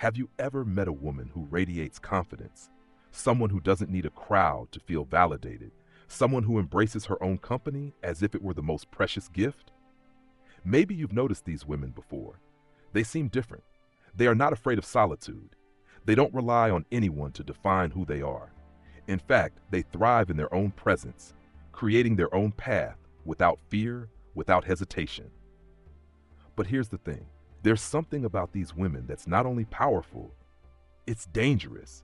Have you ever met a woman who radiates confidence? Someone who doesn't need a crowd to feel validated? Someone who embraces her own company as if it were the most precious gift? Maybe you've noticed these women before. They seem different. They are not afraid of solitude. They don't rely on anyone to define who they are. In fact, they thrive in their own presence, creating their own path without fear, without hesitation. But here's the thing. There's something about these women that's not only powerful, it's dangerous.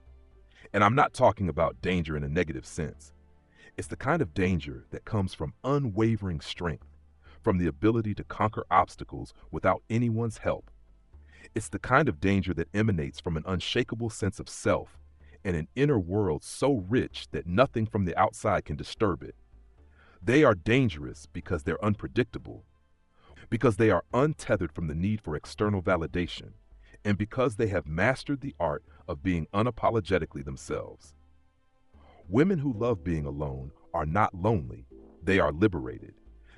And I'm not talking about danger in a negative sense. It's the kind of danger that comes from unwavering strength, from the ability to conquer obstacles without anyone's help. It's the kind of danger that emanates from an unshakable sense of self and an inner world so rich that nothing from the outside can disturb it. They are dangerous because they're unpredictable, because they are untethered from the need for external validation, and because they have mastered the art of being unapologetically themselves. Women who love being alone are not lonely. They are liberated.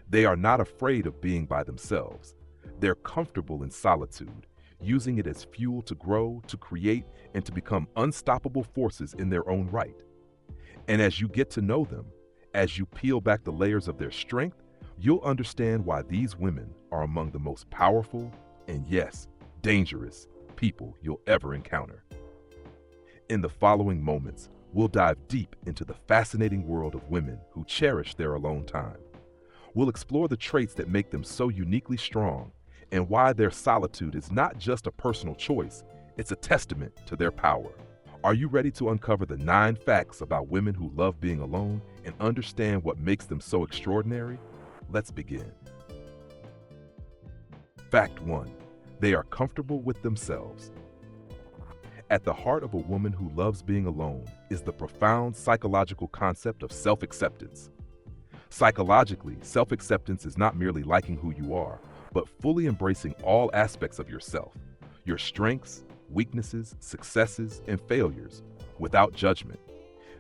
They are not afraid of being by themselves. They're comfortable in solitude, using it as fuel to grow, to create, and to become unstoppable forces in their own right. And as you get to know them, as you peel back the layers of their strength, you'll understand why these women are among the most powerful and, yes, dangerous people you'll ever encounter. In the following moments, we'll dive deep into the fascinating world of women who cherish their alone time. We'll explore the traits that make them so uniquely strong and why their solitude is not just a personal choice, it's a testament to their power. Are you ready to uncover the 9 facts about women who love being alone and understand what makes them so extraordinary? Let's begin. Fact 1. They are comfortable with themselves. At the heart of a woman who loves being alone is the profound psychological concept of self-acceptance. Psychologically, self-acceptance is not merely liking who you are, but fully embracing all aspects of yourself, your strengths, weaknesses, successes, and failures, without judgment.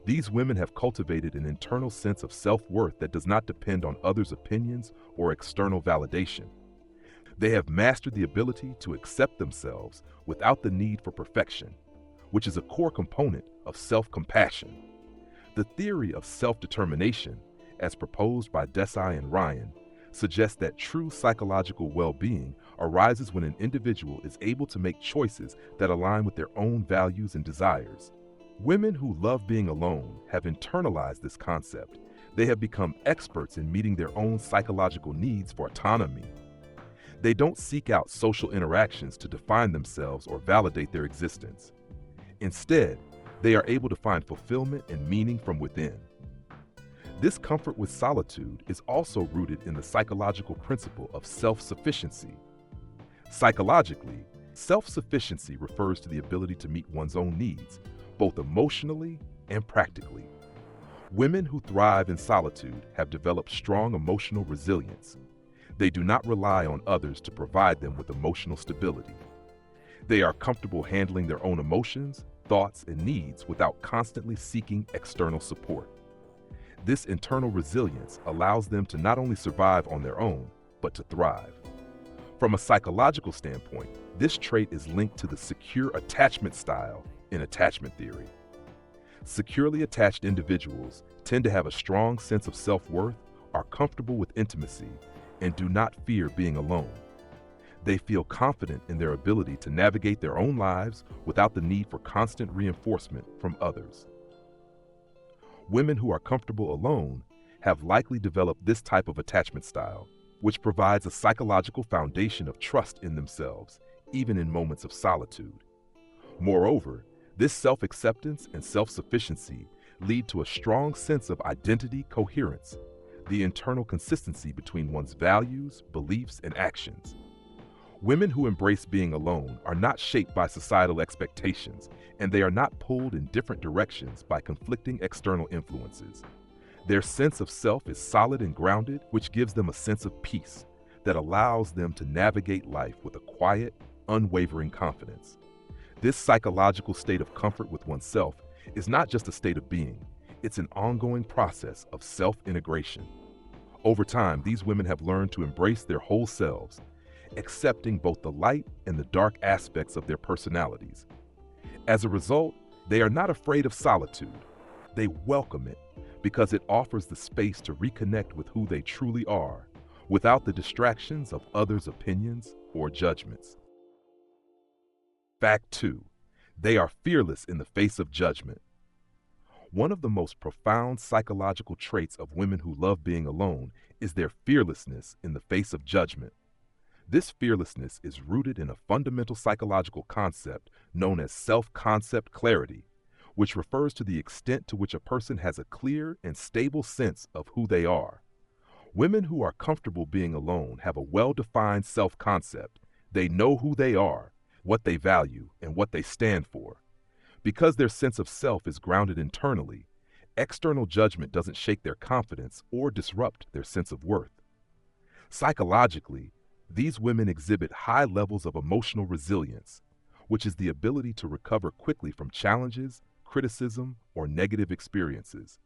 These women have cultivated an internal sense of self-worth that does not depend on others' opinions or external validation. They have mastered the ability to accept themselves without the need for perfection, which is a core component of self-compassion. The theory of self-determination, as proposed by Desai and Ryan, suggests that true psychological well-being arises when an individual is able to make choices that align with their own values and desires. Women who love being alone have internalized this concept. They have become experts in meeting their own psychological needs for autonomy. They don't seek out social interactions to define themselves or validate their existence. Instead, they are able to find fulfillment and meaning from within. This comfort with solitude is also rooted in the psychological principle of self-sufficiency. Psychologically, self-sufficiency refers to the ability to meet one's own needs, both emotionally and practically. Women who thrive in solitude have developed strong emotional resilience. They do not rely on others to provide them with emotional stability. They are comfortable handling their own emotions, thoughts, and needs without constantly seeking external support. This internal resilience allows them to not only survive on their own, but to thrive. From a psychological standpoint, this trait is linked to the secure attachment style in attachment theory. Securely attached individuals tend to have a strong sense of self-worth, are comfortable with intimacy, and do not fear being alone. They feel confident in their ability to navigate their own lives without the need for constant reinforcement from others. Women who are comfortable alone have likely developed this type of attachment style, which provides a psychological foundation of trust in themselves, even in moments of solitude. Moreover, this self-acceptance and self-sufficiency lead to a strong sense of identity coherence, the internal consistency between one's values, beliefs, and actions. Women who embrace being alone are not shaped by societal expectations, and they are not pulled in different directions by conflicting external influences. Their sense of self is solid and grounded, which gives them a sense of peace that allows them to navigate life with a quiet, unwavering confidence. This psychological state of comfort with oneself is not just a state of being, it's an ongoing process of self-integration. Over time, these women have learned to embrace their whole selves, accepting both the light and the dark aspects of their personalities. As a result, they are not afraid of solitude. They welcome it because it offers the space to reconnect with who they truly are without the distractions of others' opinions or judgments. Fact 2. They are fearless in the face of judgment. One of the most profound psychological traits of women who love being alone is their fearlessness in the face of judgment. This fearlessness is rooted in a fundamental psychological concept known as self-concept clarity, which refers to the extent to which a person has a clear and stable sense of who they are. Women who are comfortable being alone have a well-defined self-concept. They know who they are, what they value, and what they stand for. Because their sense of self is grounded internally, external judgment doesn't shake their confidence or disrupt their sense of worth. Psychologically, these women exhibit high levels of emotional resilience, which is the ability to recover quickly from challenges, criticism, or negative experiences.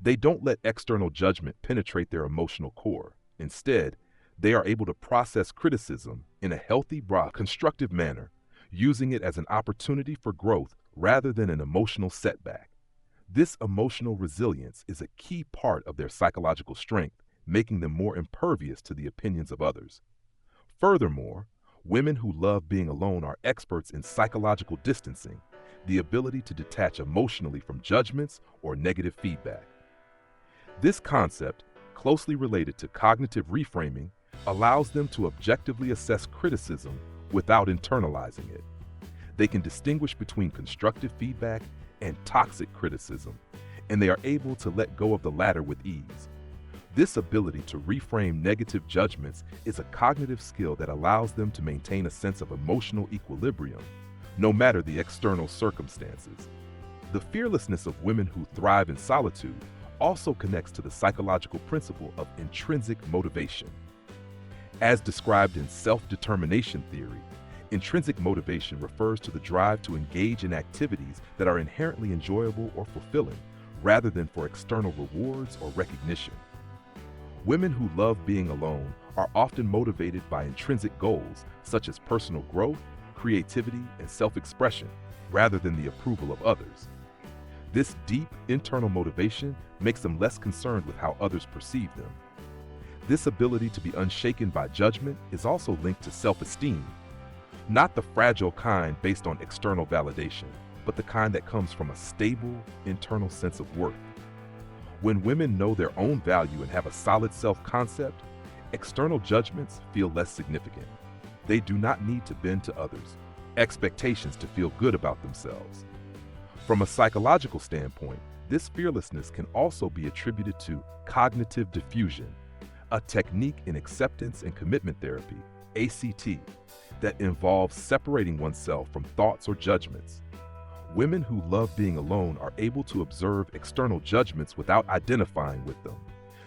They don't let external judgment penetrate their emotional core. Instead, they are able to process criticism in a healthy, constructive manner, using it as an opportunity for growth rather than an emotional setback. This emotional resilience is a key part of their psychological strength, making them more impervious to the opinions of others. Furthermore, women who love being alone are experts in psychological distancing, the ability to detach emotionally from judgments or negative feedback. This concept, closely related to cognitive reframing, allows them to objectively assess criticism without internalizing it. They can distinguish between constructive feedback and toxic criticism, and they are able to let go of the latter with ease. This ability to reframe negative judgments is a cognitive skill that allows them to maintain a sense of emotional equilibrium, no matter the external circumstances. The fearlessness of women who thrive in solitude also connects to the psychological principle of intrinsic motivation. As described in self-determination theory, intrinsic motivation refers to the drive to engage in activities that are inherently enjoyable or fulfilling, rather than for external rewards or recognition. Women who love being alone are often motivated by intrinsic goals, such as personal growth, creativity, and self-expression, rather than the approval of others. This deep internal motivation makes them less concerned with how others perceive them. This ability to be unshaken by judgment is also linked to self-esteem, not the fragile kind based on external validation, but the kind that comes from a stable internal sense of worth. When women know their own value and have a solid self-concept, external judgments feel less significant. They do not need to bend to others' expectations to feel good about themselves. From a psychological standpoint, this fearlessness can also be attributed to cognitive diffusion, a technique in acceptance and commitment therapy, ACT, that involves separating oneself from thoughts or judgments. Women who love being alone are able to observe external judgments without identifying with them.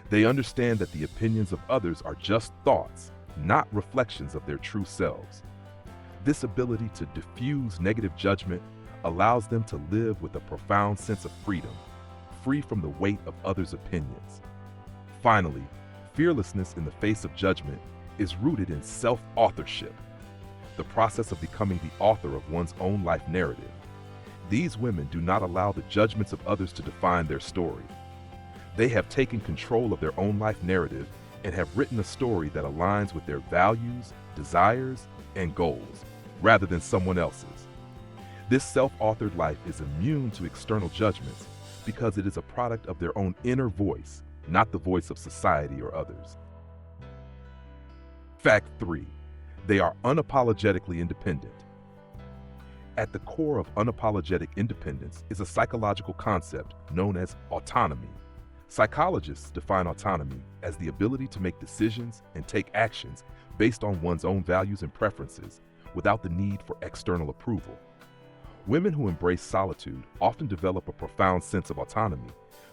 They understand that the opinions of others are just thoughts, not reflections of their true selves. This ability to diffuse negative judgment allows them to live with a profound sense of freedom, free from the weight of others' opinions. Finally, fearlessness in the face of judgment is rooted in self-authorship, the process of becoming the author of one's own life narrative. These women do not allow the judgments of others to define their story. They have taken control of their own life narrative and have written a story that aligns with their values, desires, and goals, rather than someone else's. This self-authored life is immune to external judgments because it is a product of their own inner voice, not the voice of society or others. Fact 3. They are unapologetically independent. At the core of unapologetic independence is a psychological concept known as autonomy. Psychologists define autonomy as the ability to make decisions and take actions based on one's own values and preferences without the need for external approval. Women who embrace solitude often develop a profound sense of autonomy,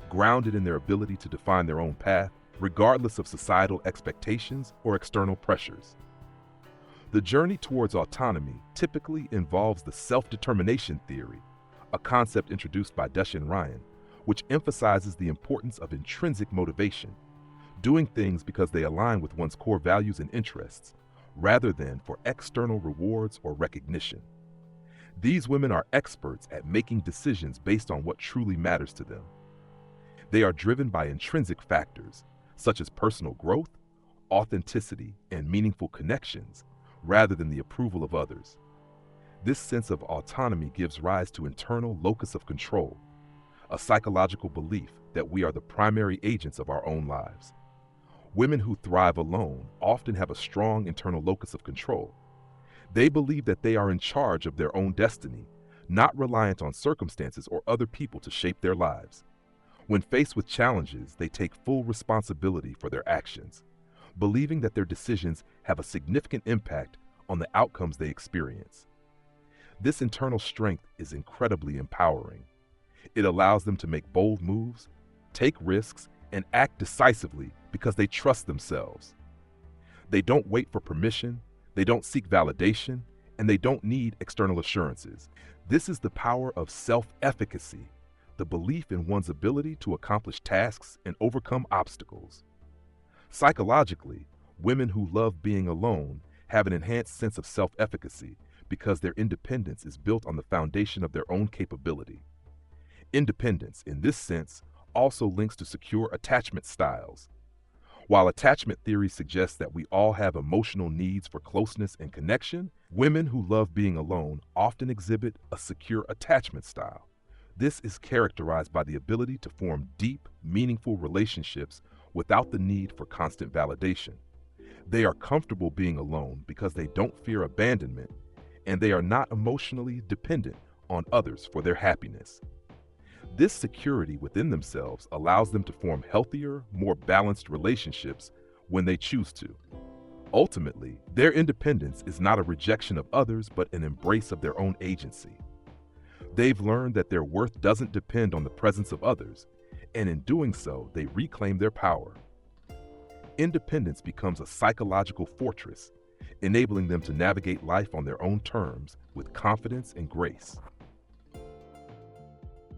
grounded in their ability to define their own path, regardless of societal expectations or external pressures. The journey towards autonomy typically involves the self-determination theory, a concept introduced by Deshin Ryan, which emphasizes the importance of intrinsic motivation, doing things because they align with one's core values and interests, rather than for external rewards or recognition. These women are experts at making decisions based on what truly matters to them. They are driven by intrinsic factors, such as personal growth, authenticity, and meaningful connections, rather than the approval of others. This sense of autonomy gives rise to internal locus of control, a psychological belief that we are the primary agents of our own lives. Women who thrive alone often have a strong internal locus of control. They believe that they are in charge of their own destiny, not reliant on circumstances or other people to shape their lives. When faced with challenges, they take full responsibility for their actions, believing that their decisions have a significant impact on the outcomes they experience. This internal strength is incredibly empowering. It allows them to make bold moves, take risks, and act decisively because they trust themselves. They don't wait for permission, they don't seek validation, and they don't need external assurances. This is the power of self-efficacy, the belief in one's ability to accomplish tasks and overcome obstacles. Psychologically, women who love being alone have an enhanced sense of self-efficacy because their independence is built on the foundation of their own capability. Independence, in this sense, also links to secure attachment styles. While attachment theory suggests that we all have emotional needs for closeness and connection, women who love being alone often exhibit a secure attachment style. This is characterized by the ability to form deep, meaningful relationships without the need for constant validation. They are comfortable being alone because they don't fear abandonment, and they are not emotionally dependent on others for their happiness. This security within themselves allows them to form healthier, more balanced relationships when they choose to. Ultimately, their independence is not a rejection of others, but an embrace of their own agency. They've learned that their worth doesn't depend on the presence of others, and in doing so, they reclaim their power. Independence becomes a psychological fortress, enabling them to navigate life on their own terms with confidence and grace.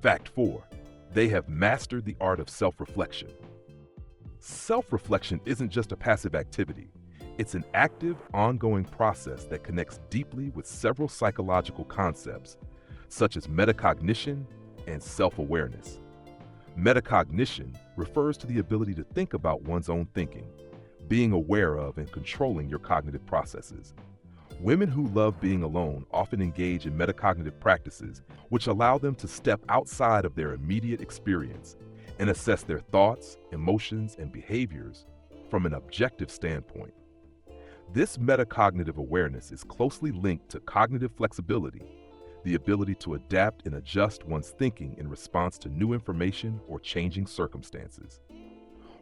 Fact 4. They have mastered the art of self-reflection. Self-reflection isn't just a passive activity. It's an active, ongoing process that connects deeply with several psychological concepts, such as metacognition and self-awareness. Metacognition refers to the ability to think about one's own thinking, being aware of and controlling your cognitive processes. Women who love being alone often engage in metacognitive practices which allow them to step outside of their immediate experience and assess their thoughts, emotions, and behaviors from an objective standpoint. This metacognitive awareness is closely linked to cognitive flexibility, the ability to adapt and adjust one's thinking in response to new information or changing circumstances.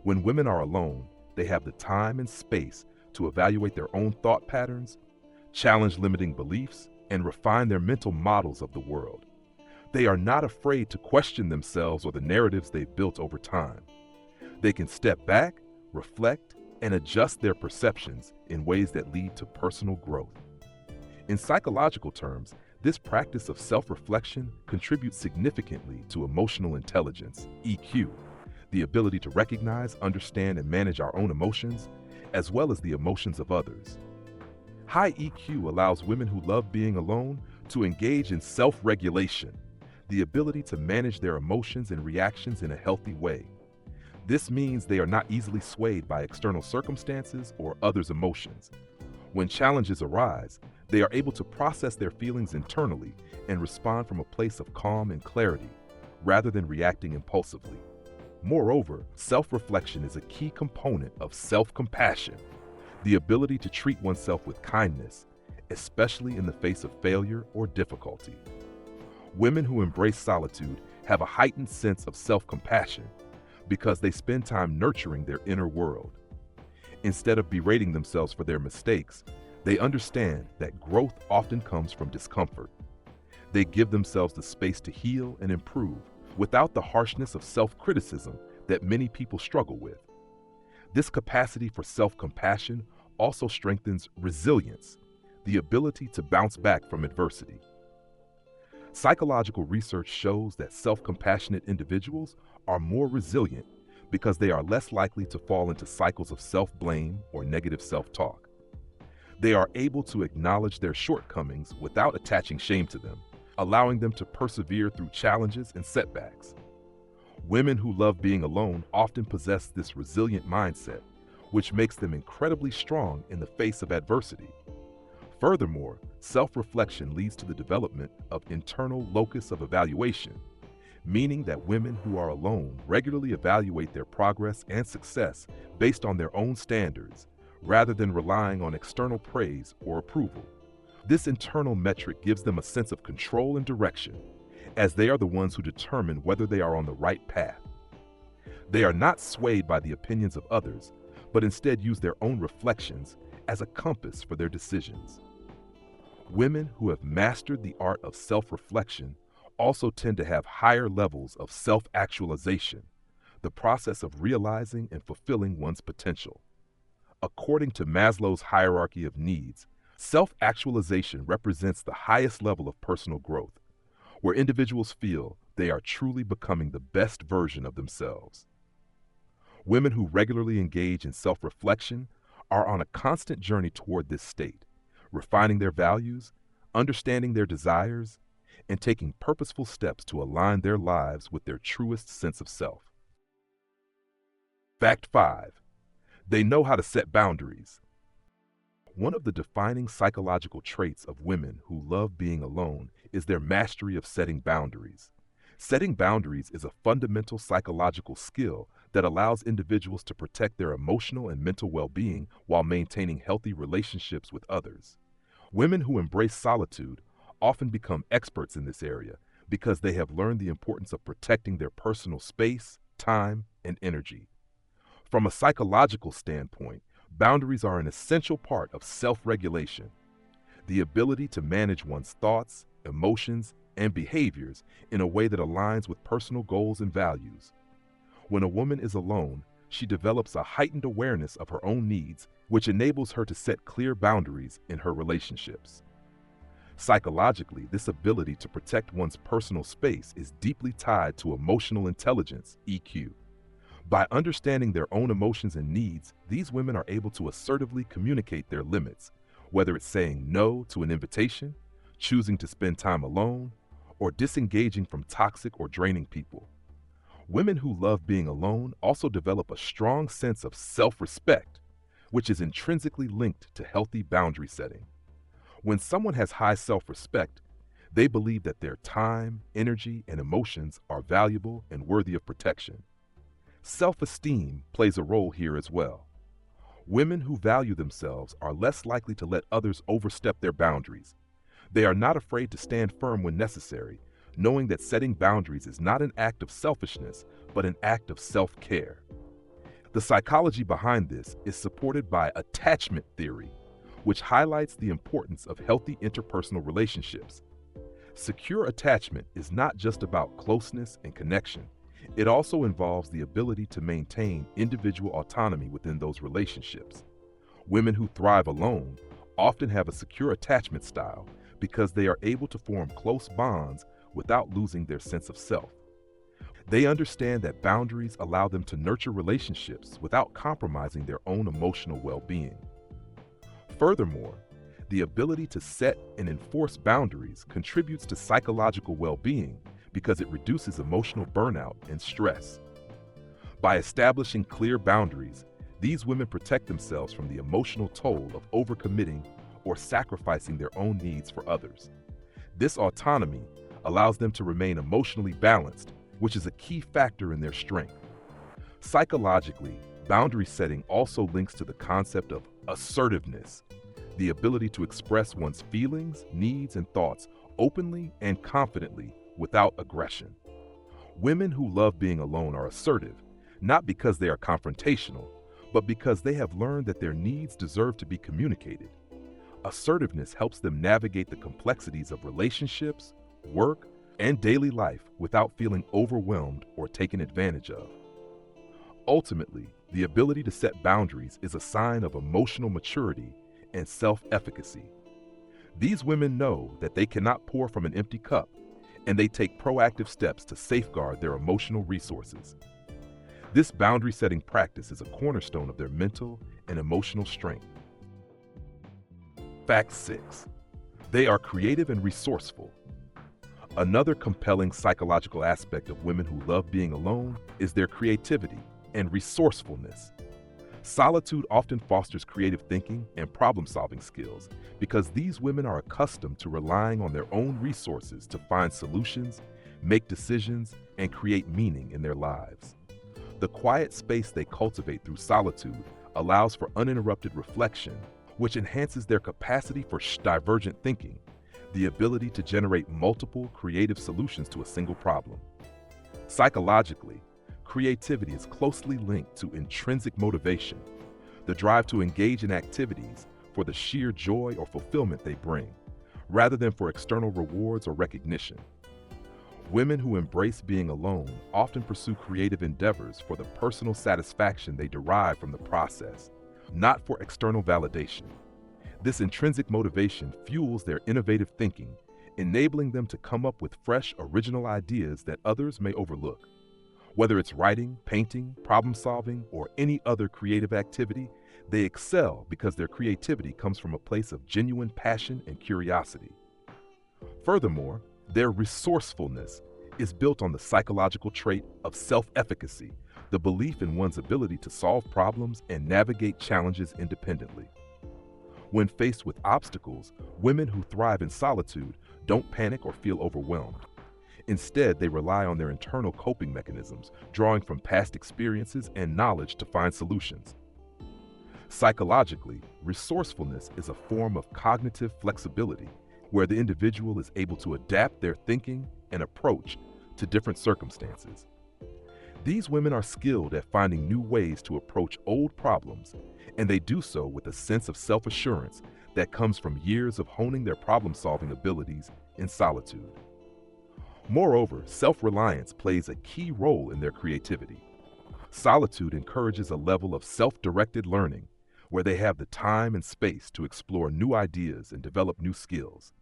When women are alone, they have the time and space to evaluate their own thought patterns, challenge limiting beliefs, and refine their mental models of the world. They are not afraid to question themselves or the narratives they've built over time. They can step back, reflect, and adjust their perceptions in ways that lead to personal growth. In psychological terms, this practice of self-reflection contributes significantly to emotional intelligence, EQ, the ability to recognize, understand, and manage our own emotions, as well as the emotions of others. High EQ allows women who love being alone to engage in self-regulation, the ability to manage their emotions and reactions in a healthy way. This means they are not easily swayed by external circumstances or others' emotions. When challenges arise, they are able to process their feelings internally and respond from a place of calm and clarity, rather than reacting impulsively. Moreover, self-reflection is a key component of self-compassion, the ability to treat oneself with kindness, especially in the face of failure or difficulty. Women who embrace solitude have a heightened sense of self-compassion because they spend time nurturing their inner world. Instead of berating themselves for their mistakes, they understand that growth often comes from discomfort. They give themselves the space to heal and improve without the harshness of self-criticism that many people struggle with. This capacity for self-compassion also strengthens resilience, the ability to bounce back from adversity. Psychological research shows that self-compassionate individuals are more resilient because they are less likely to fall into cycles of self-blame or negative self-talk. They are able to acknowledge their shortcomings without attaching shame to them, allowing them to persevere through challenges and setbacks. Women who love being alone often possess this resilient mindset, which makes them incredibly strong in the face of adversity. Furthermore, self-reflection leads to the development of internal locus of evaluation, meaning that women who are alone regularly evaluate their progress and success based on their own standards, rather than relying on external praise or approval. This internal metric gives them a sense of control and direction, as they are the ones who determine whether they are on the right path. They are not swayed by the opinions of others, but instead use their own reflections as a compass for their decisions. Women who have mastered the art of self-reflection also tend to have higher levels of self-actualization, the process of realizing and fulfilling one's potential. According to Maslow's hierarchy of needs, self-actualization represents the highest level of personal growth, where individuals feel they are truly becoming the best version of themselves. Women who regularly engage in self-reflection are on a constant journey toward this state, refining their values, understanding their desires, and taking purposeful steps to align their lives with their truest sense of self. Fact 5. They know how to set boundaries. One of the defining psychological traits of women who love being alone is their mastery of setting boundaries. Setting boundaries is a fundamental psychological skill that allows individuals to protect their emotional and mental well-being while maintaining healthy relationships with others. Women who embrace solitude often become experts in this area because they have learned the importance of protecting their personal space, time, and energy. From a psychological standpoint, boundaries are an essential part of self-regulation, the ability to manage one's thoughts, emotions, and behaviors in a way that aligns with personal goals and values. When a woman is alone, she develops a heightened awareness of her own needs, which enables her to set clear boundaries in her relationships. Psychologically, this ability to protect one's personal space is deeply tied to emotional intelligence, EQ. By understanding their own emotions and needs, these women are able to assertively communicate their limits, whether it's saying no to an invitation, choosing to spend time alone, or disengaging from toxic or draining people. Women who love being alone also develop a strong sense of self-respect, which is intrinsically linked to healthy boundary setting. When someone has high self-respect, they believe that their time, energy, and emotions are valuable and worthy of protection. Self-esteem plays a role here as well. Women who value themselves are less likely to let others overstep their boundaries. They are not afraid to stand firm when necessary, knowing that setting boundaries is not an act of selfishness, but an act of self-care. The psychology behind this is supported by attachment theory, which highlights the importance of healthy interpersonal relationships. Secure attachment is not just about closeness and connection. It also involves the ability to maintain individual autonomy within those relationships. Women who thrive alone often have a secure attachment style because they are able to form close bonds without losing their sense of self. They understand that boundaries allow them to nurture relationships without compromising their own emotional well-being. Furthermore, the ability to set and enforce boundaries contributes to psychological well-being because it reduces emotional burnout and stress. By establishing clear boundaries, these women protect themselves from the emotional toll of overcommitting or sacrificing their own needs for others. This autonomy allows them to remain emotionally balanced, which is a key factor in their strength. Psychologically, boundary setting also links to the concept of assertiveness, the ability to express one's feelings, needs, and thoughts openly and confidently without aggression. Women who love being alone are assertive, not because they are confrontational, but because they have learned that their needs deserve to be communicated. Assertiveness helps them navigate the complexities of relationships, work, and daily life without feeling overwhelmed or taken advantage of. Ultimately, the ability to set boundaries is a sign of emotional maturity and self-efficacy. These women know that they cannot pour from an empty cup, and they take proactive steps to safeguard their emotional resources. This boundary-setting practice is a cornerstone of their mental and emotional strength. Fact 6. They are creative and resourceful. Another compelling psychological aspect of women who love being alone is their creativity and resourcefulness. Solitude often fosters creative thinking and problem-solving skills because these women are accustomed to relying on their own resources to find solutions, make decisions, and create meaning in their lives. The quiet space they cultivate through solitude allows for uninterrupted reflection, which enhances their capacity for divergent thinking, the ability to generate multiple creative solutions to a single problem. Psychologically, creativity is closely linked to intrinsic motivation, the drive to engage in activities for the sheer joy or fulfillment they bring, rather than for external rewards or recognition. Women who embrace being alone often pursue creative endeavors for the personal satisfaction they derive from the process, not for external validation. This intrinsic motivation fuels their innovative thinking, enabling them to come up with fresh, original ideas that others may overlook. Whether it's writing, painting, problem-solving, or any other creative activity, they excel because their creativity comes from a place of genuine passion and curiosity. Furthermore, their resourcefulness is built on the psychological trait of self-efficacy, the belief in one's ability to solve problems and navigate challenges independently. When faced with obstacles, women who thrive in solitude don't panic or feel overwhelmed. Instead, they rely on their internal coping mechanisms, drawing from past experiences and knowledge to find solutions. Psychologically, resourcefulness is a form of cognitive flexibility, where the individual is able to adapt their thinking and approach to different circumstances. These women are skilled at finding new ways to approach old problems, and they do so with a sense of self-assurance that comes from years of honing their problem-solving abilities in solitude. Moreover, self-reliance plays a key role in their creativity. Solitude encourages a level of self-directed learning, where they have the time and space to explore new ideas and develop new skills.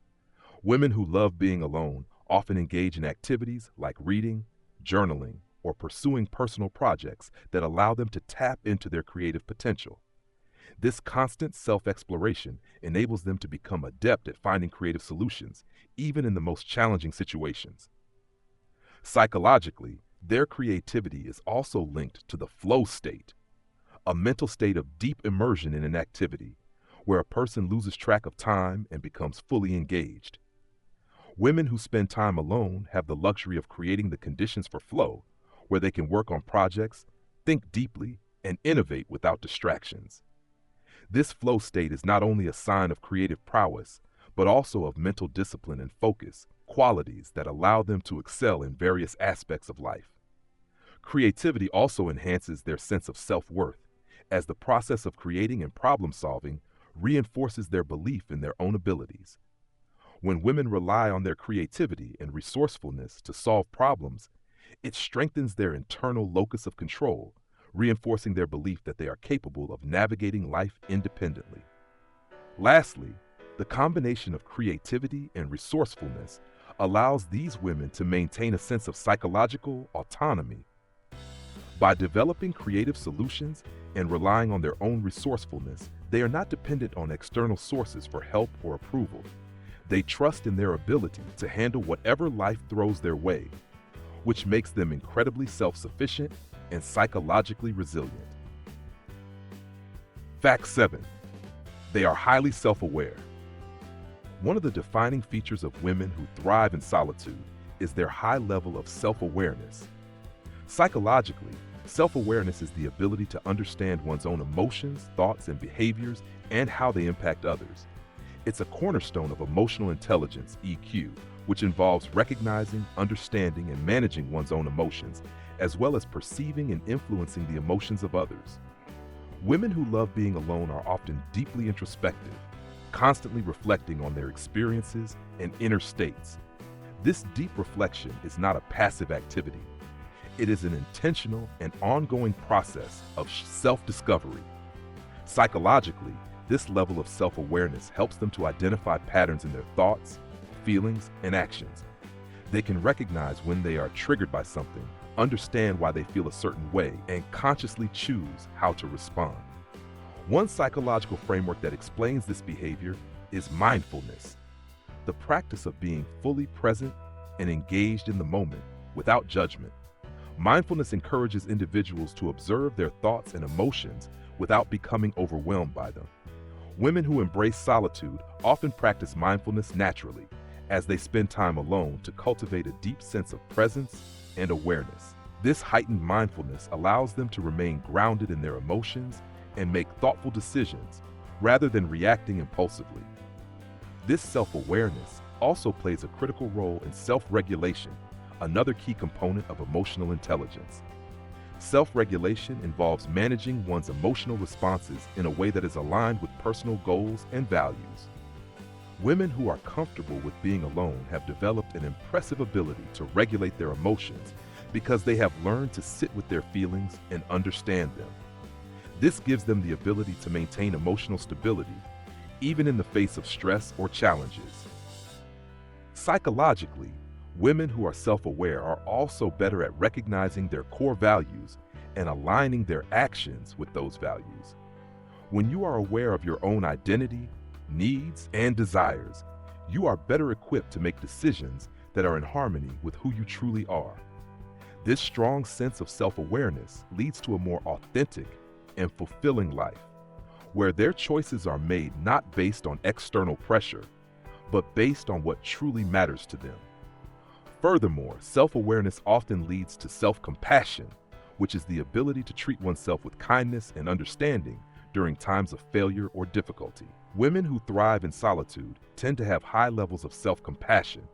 Women who love being alone often engage in activities like reading, journaling, or pursuing personal projects that allow them to tap into their creative potential. This constant self-exploration enables them to become adept at finding creative solutions, even in the most challenging situations. Psychologically, their creativity is also linked to the flow state, a mental state of deep immersion in an activity, where a person loses track of time and becomes fully engaged. Women who spend time alone have the luxury of creating the conditions for flow, where they can work on projects, think deeply, and innovate without distractions. This flow state is not only a sign of creative prowess, but also of mental discipline and focus, qualities that allow them to excel in various aspects of life. Creativity also enhances their sense of self-worth, as the process of creating and problem-solving reinforces their belief in their own abilities. When women rely on their creativity and resourcefulness to solve problems, it strengthens their internal locus of control, reinforcing their belief that they are capable of navigating life independently. Lastly, the combination of creativity and resourcefulness allows these women to maintain a sense of psychological autonomy. By developing creative solutions and relying on their own resourcefulness, they are not dependent on external sources for help or approval. They trust in their ability to handle whatever life throws their way, which makes them incredibly self-sufficient and psychologically resilient. Fact 7. They are highly self-aware. One of the defining features of women who thrive in solitude is their high level of self-awareness. Psychologically, self-awareness is the ability to understand one's own emotions, thoughts, and behaviors, and how they impact others. It's a cornerstone of emotional intelligence, EQ, which involves recognizing, understanding, and managing one's own emotions, as well as perceiving and influencing the emotions of others. Women who love being alone are often deeply introspective, constantly reflecting on their experiences and inner states. This deep reflection is not a passive activity. It is an intentional and ongoing process of self-discovery. Psychologically, this level of self-awareness helps them to identify patterns in their thoughts, feelings, and actions. They can recognize when they are triggered by something, understand why they feel a certain way, and consciously choose how to respond. One psychological framework that explains this behavior is mindfulness, the practice of being fully present and engaged in the moment without judgment. Mindfulness encourages individuals to observe their thoughts and emotions without becoming overwhelmed by them. Women who embrace solitude often practice mindfulness naturally as they spend time alone to cultivate a deep sense of presence and awareness. This heightened mindfulness allows them to remain grounded in their emotions and make thoughtful decisions rather than reacting impulsively. This self-awareness also plays a critical role in self-regulation, another key component of emotional intelligence. Self-regulation involves managing one's emotional responses in a way that is aligned with personal goals and values. Women who are comfortable with being alone have developed an impressive ability to regulate their emotions because they have learned to sit with their feelings and understand them. This gives them the ability to maintain emotional stability, even in the face of stress or challenges. Psychologically, women who are self-aware are also better at recognizing their core values and aligning their actions with those values. When you are aware of your own identity, needs, and desires, you are better equipped to make decisions that are in harmony with who you truly are. This strong sense of self-awareness leads to a more authentic and fulfilling life, where their choices are made not based on external pressure, but based on what truly matters to them. Furthermore, self-awareness often leads to self-compassion, which is the ability to treat oneself with kindness and understanding during times of failure or difficulty. Women who thrive in solitude tend to have high levels of self-compassion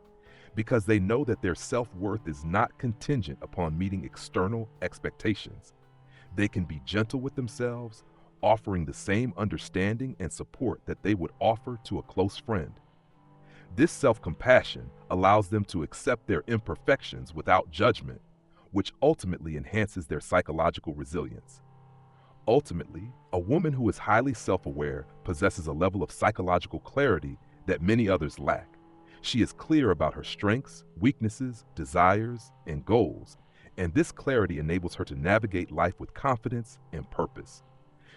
because they know that their self-worth is not contingent upon meeting external expectations. They can be gentle with themselves, offering the same understanding and support that they would offer to a close friend. This self-compassion allows them to accept their imperfections without judgment, which ultimately enhances their psychological resilience. Ultimately, a woman who is highly self-aware possesses a level of psychological clarity that many others lack. She is clear about her strengths, weaknesses, desires, and goals, and this clarity enables her to navigate life with confidence and purpose.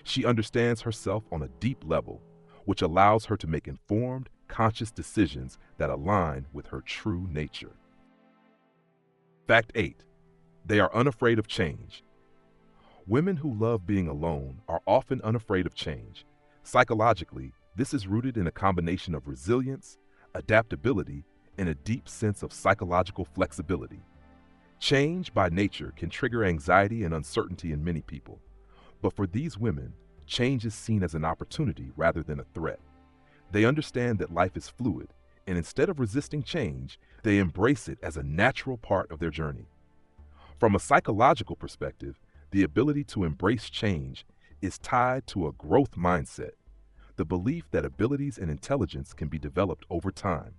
She understands herself on a deep level, which allows her to make informed, conscious decisions that align with her true nature. Fact 8. They are unafraid of change. Women who love being alone are often unafraid of change. Psychologically, this is rooted in a combination of resilience, adaptability, and a deep sense of psychological flexibility. Change by nature can trigger anxiety and uncertainty in many people, but for these women, change is seen as an opportunity rather than a threat. They understand that life is fluid, and instead of resisting change, they embrace it as a natural part of their journey. From a psychological perspective, the ability to embrace change is tied to a growth mindset, the belief that abilities and intelligence can be developed over time.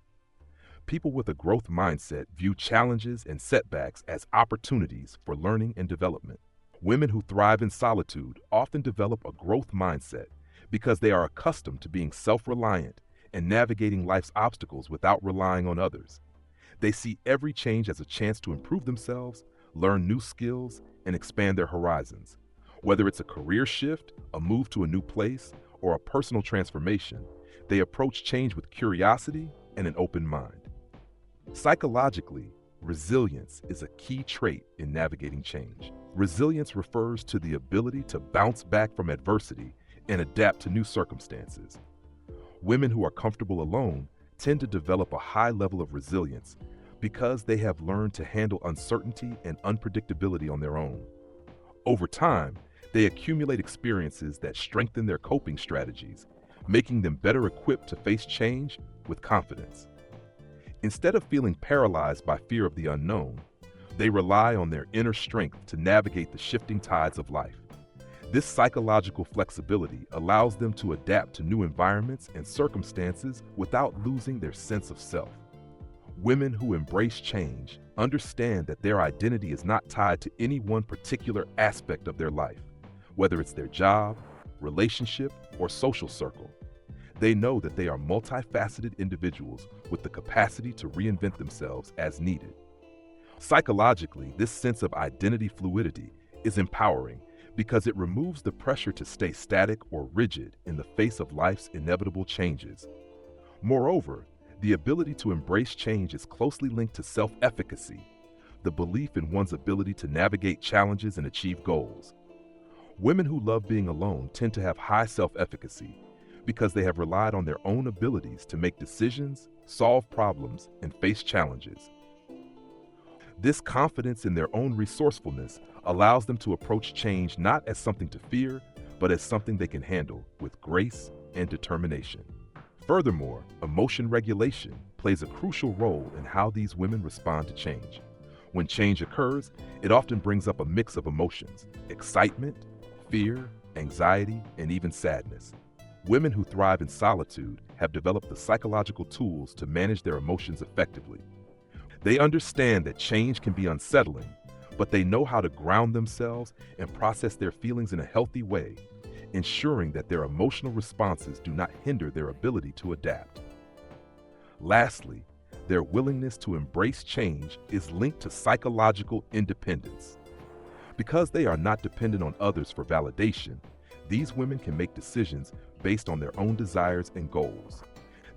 People with a growth mindset view challenges and setbacks as opportunities for learning and development. Women who thrive in solitude often develop a growth mindset because they are accustomed to being self-reliant and navigating life's obstacles without relying on others. They see every change as a chance to improve themselves, learn new skills, and expand their horizons. Whether it's a career shift, a move to a new place, or a personal transformation, they approach change with curiosity and an open mind. Psychologically, resilience is a key trait in navigating change. Resilience refers to the ability to bounce back from adversity and adapt to new circumstances. Women who are comfortable alone tend to develop a high level of resilience because they have learned to handle uncertainty and unpredictability on their own. Over time, they accumulate experiences that strengthen their coping strategies, making them better equipped to face change with confidence. Instead of feeling paralyzed by fear of the unknown, they rely on their inner strength to navigate the shifting tides of life. This psychological flexibility allows them to adapt to new environments and circumstances without losing their sense of self. Women who embrace change understand that their identity is not tied to any one particular aspect of their life, whether it's their job, relationship, or social circle. They know that they are multifaceted individuals with the capacity to reinvent themselves as needed. Psychologically, this sense of identity fluidity is empowering because it removes the pressure to stay static or rigid in the face of life's inevitable changes. Moreover, the ability to embrace change is closely linked to self-efficacy, the belief in one's ability to navigate challenges and achieve goals. Women who love being alone tend to have high self-efficacy because they have relied on their own abilities to make decisions, solve problems, and face challenges. This confidence in their own resourcefulness allows them to approach change not as something to fear, but as something they can handle with grace and determination. Furthermore, emotion regulation plays a crucial role in how these women respond to change. When change occurs, it often brings up a mix of emotions: excitement, fear, anxiety, and even sadness. Women who thrive in solitude have developed the psychological tools to manage their emotions effectively. They understand that change can be unsettling, but they know how to ground themselves and process their feelings in a healthy way, ensuring that their emotional responses do not hinder their ability to adapt. Lastly, their willingness to embrace change is linked to psychological independence. Because they are not dependent on others for validation, these women can make decisions based on their own desires and goals.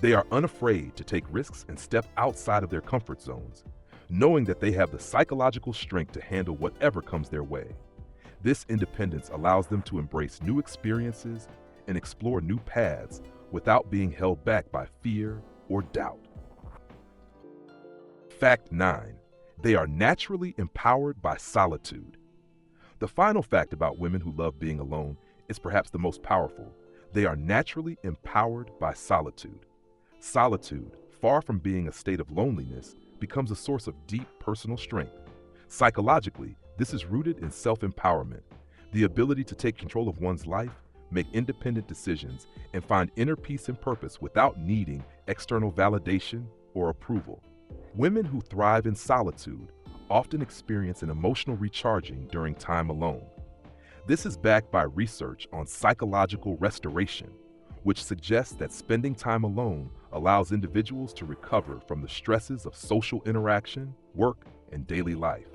They are unafraid to take risks and step outside of their comfort zones, knowing that they have the psychological strength to handle whatever comes their way. This independence allows them to embrace new experiences and explore new paths without being held back by fear or doubt. Fact 9. They are naturally empowered by solitude. The final fact about women who love being alone is perhaps the most powerful. They are naturally empowered by solitude. Solitude, far from being a state of loneliness, becomes a source of deep personal strength. Psychologically, this is rooted in self-empowerment, the ability to take control of one's life, make independent decisions, and find inner peace and purpose without needing external validation or approval. Women who thrive in solitude often experience an emotional recharging during time alone. This is backed by research on psychological restoration, which suggests that spending time alone allows individuals to recover from the stresses of social interaction, work, and daily life.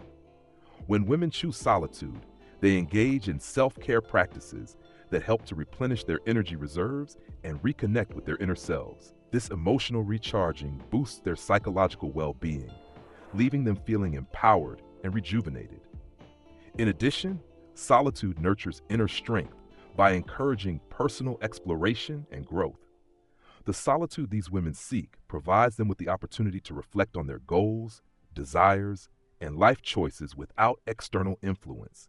When women choose solitude, they engage in self-care practices that help to replenish their energy reserves and reconnect with their inner selves. This emotional recharging boosts their psychological well-being, leaving them feeling empowered and rejuvenated. In addition, solitude nurtures inner strength by encouraging personal exploration and growth. The solitude these women seek provides them with the opportunity to reflect on their goals, desires, and life choices without external influence.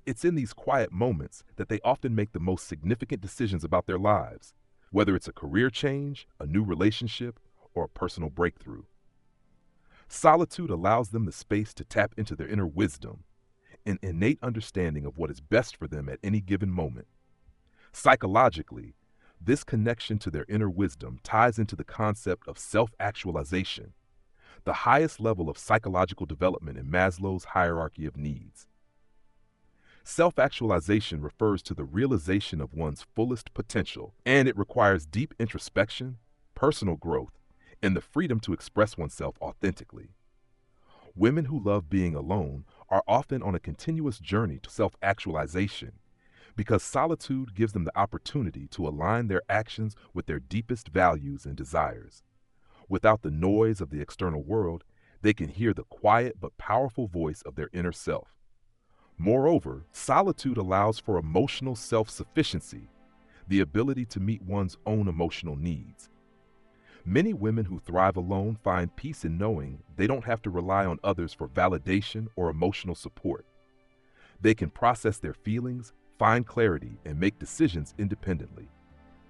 It's in these quiet moments that they often make the most significant decisions about their lives, whether it's a career change, a new relationship, or a personal breakthrough. Solitude allows them the space to tap into their inner wisdom, an innate understanding of what is best for them at any given moment. Psychologically, this connection to their inner wisdom ties into the concept of self-actualization, the highest level of psychological development in Maslow's hierarchy of needs. Self-actualization refers to the realization of one's fullest potential, and it requires deep introspection, personal growth, and the freedom to express oneself authentically. Women who love being alone are often on a continuous journey to self-actualization because solitude gives them the opportunity to align their actions with their deepest values and desires. Without the noise of the external world, they can hear the quiet but powerful voice of their inner self. Moreover, solitude allows for emotional self-sufficiency, the ability to meet one's own emotional needs. Many women who thrive alone find peace in knowing they don't have to rely on others for validation or emotional support. They can process their feelings, find clarity, and make decisions independently.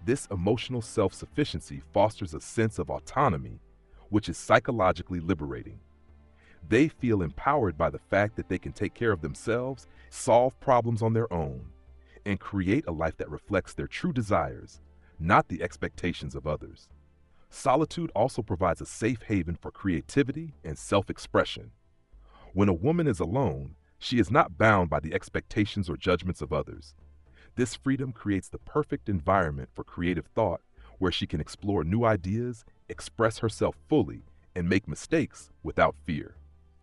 This emotional self-sufficiency fosters a sense of autonomy, which is psychologically liberating. They feel empowered by the fact that they can take care of themselves, solve problems on their own, and create a life that reflects their true desires, not the expectations of others. Solitude also provides a safe haven for creativity and self-expression. When a woman is alone, she is not bound by the expectations or judgments of others. This freedom creates the perfect environment for creative thought, where she can explore new ideas, express herself fully, and make mistakes without fear.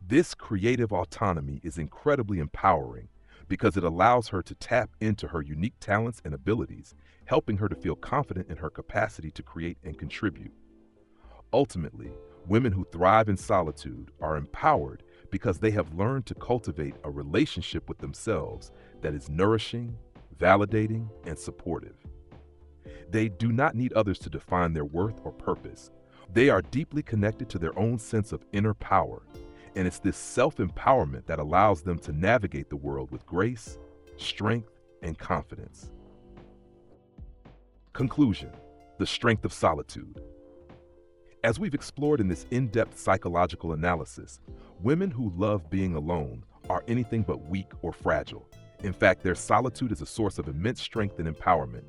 This creative autonomy is incredibly empowering because it allows her to tap into her unique talents and abilities, helping her to feel confident in her capacity to create and contribute. Ultimately, women who thrive in solitude are empowered because they have learned to cultivate a relationship with themselves that is nourishing, validating, and supportive. They do not need others to define their worth or purpose. They are deeply connected to their own sense of inner power, and it's this self-empowerment that allows them to navigate the world with grace, strength, and confidence. Conclusion: the strength of solitude. As we've explored in this in-depth psychological analysis, women who love being alone are anything but weak or fragile. In fact, their solitude is a source of immense strength and empowerment.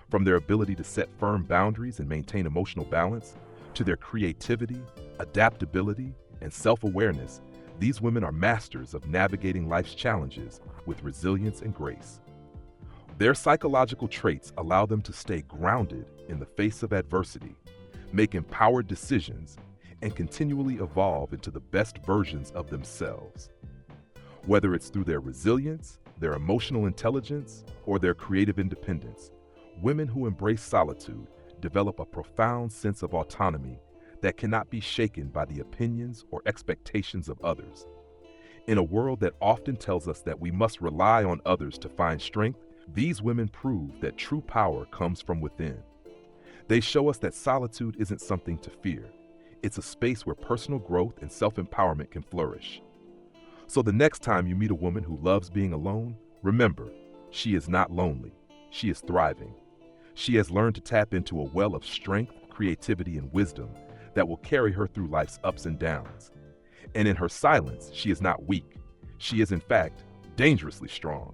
From their ability to set firm boundaries and maintain emotional balance, to their creativity, adaptability, and self-awareness, these women are masters of navigating life's challenges with resilience and grace. Their psychological traits allow them to stay grounded in the face of adversity, make empowered decisions, and continually evolve into the best versions of themselves. Whether it's through their resilience, their emotional intelligence, or their creative independence, women who embrace solitude develop a profound sense of autonomy that cannot be shaken by the opinions or expectations of others. In a world that often tells us that we must rely on others to find strength, these women prove that true power comes from within. They show us that solitude isn't something to fear. It's a space where personal growth and self-empowerment can flourish. So the next time you meet a woman who loves being alone, remember, she is not lonely. She is thriving. She has learned to tap into a well of strength, creativity, and wisdom that will carry her through life's ups and downs. And in her silence, she is not weak. She is, in fact, dangerously strong.